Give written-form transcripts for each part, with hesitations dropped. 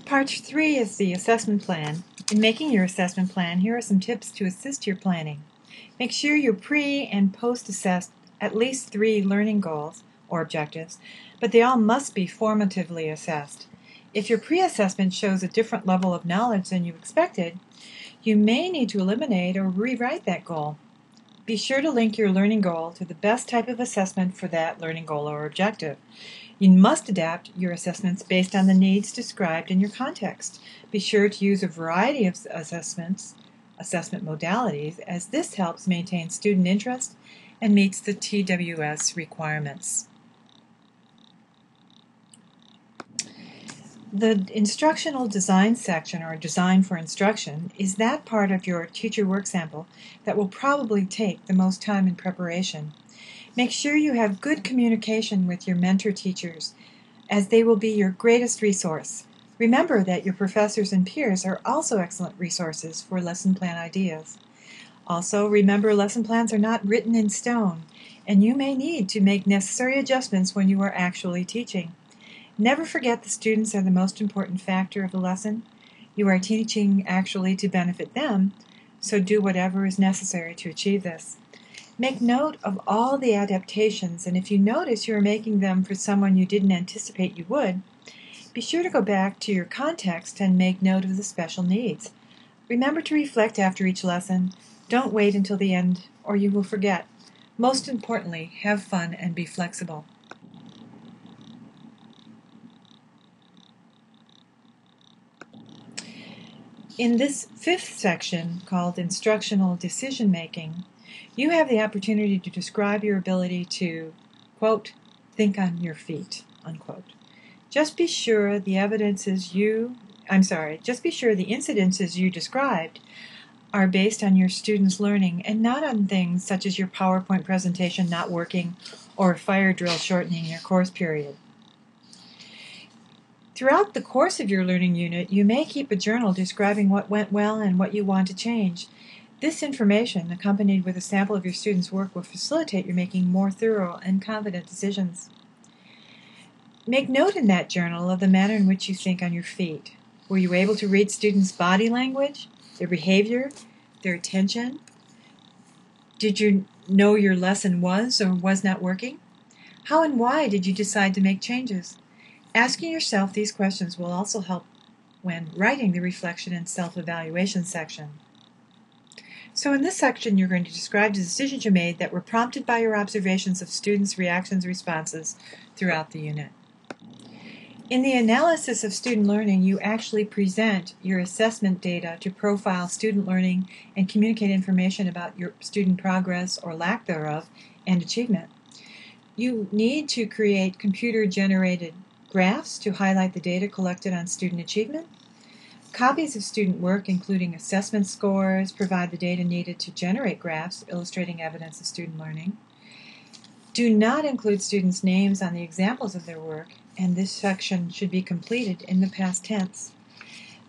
Part 3 is the assessment plan. In making your assessment plan, here are some tips to assist your planning. Make sure you pre- and post-assess at least 3 learning goals or objectives, but they all must be formatively assessed. If your pre-assessment shows a different level of knowledge than you expected, you may need to eliminate or rewrite that goal. Be sure to link your learning goal to the best type of assessment for that learning goal or objective. You must adapt your assessments based on the needs described in your context. Be sure to use a variety of assessment modalities, as this helps maintain student interest and meets the TWS requirements. The instructional design section, or design for instruction, is that part of your teacher work sample that will probably take the most time in preparation. Make sure you have good communication with your mentor teachers, as they will be your greatest resource. Remember that your professors and peers are also excellent resources for lesson plan ideas. Also, remember lesson plans are not written in stone, and you may need to make necessary adjustments when you are actually teaching. Never forget the students are the most important factor of the lesson. You are teaching actually to benefit them, so do whatever is necessary to achieve this. Make note of all the adaptations, and if you notice you are making them for someone you didn't anticipate you would, be sure to go back to your context and make note of the special needs. Remember to reflect after each lesson. Don't wait until the end or you will forget. Most importantly, have fun and be flexible. In this 5th section, called Instructional Decision Making, you have the opportunity to describe your ability to, quote, think on your feet, unquote. Just be sure the incidences you described are based on your students' learning and not on things such as your PowerPoint presentation not working or a fire drill shortening your course period. Throughout the course of your learning unit, you may keep a journal describing what went well and what you want to change. This information, accompanied with a sample of your students' work, will facilitate your making more thorough and confident decisions. Make note in that journal of the manner in which you think on your feet. Were you able to read students' body language, their behavior, their attention? Did you know your lesson was or was not working? How and why did you decide to make changes? Asking yourself these questions will also help when writing the reflection and self-evaluation section. So in this section, you're going to describe the decisions you made that were prompted by your observations of students' reactions and responses throughout the unit. In the analysis of student learning, you actually present your assessment data to profile student learning and communicate information about your student progress or lack thereof and achievement. You need to create computer-generated graphs to highlight the data collected on student achievement. Copies of student work, including assessment scores, provide the data needed to generate graphs illustrating evidence of student learning. Do not include students' names on the examples of their work, and this section should be completed in the past tense.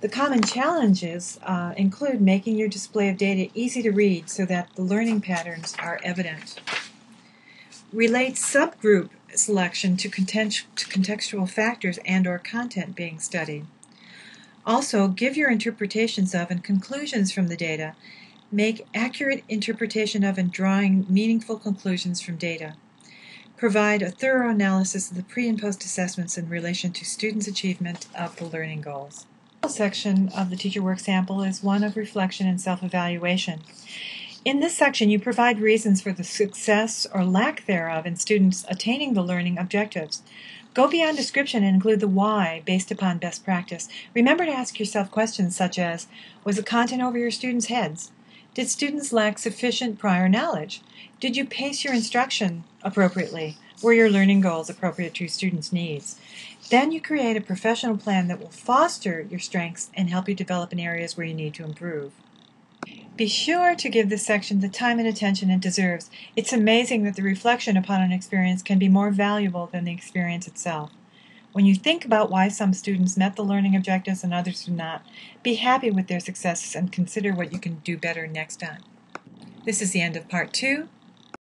The common challenges include making your display of data easy to read so that the learning patterns are evident. Relate subgroup selection to contextual factors and/or content being studied. Also, give your interpretations of and conclusions from the data. Make accurate interpretation of and drawing meaningful conclusions from data. Provide a thorough analysis of the pre- and post-assessments in relation to students' achievement of the learning goals. The section of the teacher work sample is one of reflection and self-evaluation. In this section, you provide reasons for the success or lack thereof in students attaining the learning objectives. Go beyond description and include the why based upon best practice. Remember to ask yourself questions such as, was the content over your students' heads? Did students lack sufficient prior knowledge? Did you pace your instruction appropriately? Were your learning goals appropriate to your students' needs? Then you create a professional plan that will foster your strengths and help you develop in areas where you need to improve. Be sure to give this section the time and attention it deserves. It's amazing that the reflection upon an experience can be more valuable than the experience itself. When you think about why some students met the learning objectives and others did not, be happy with their successes and consider what you can do better next time. This is the end of Part 2.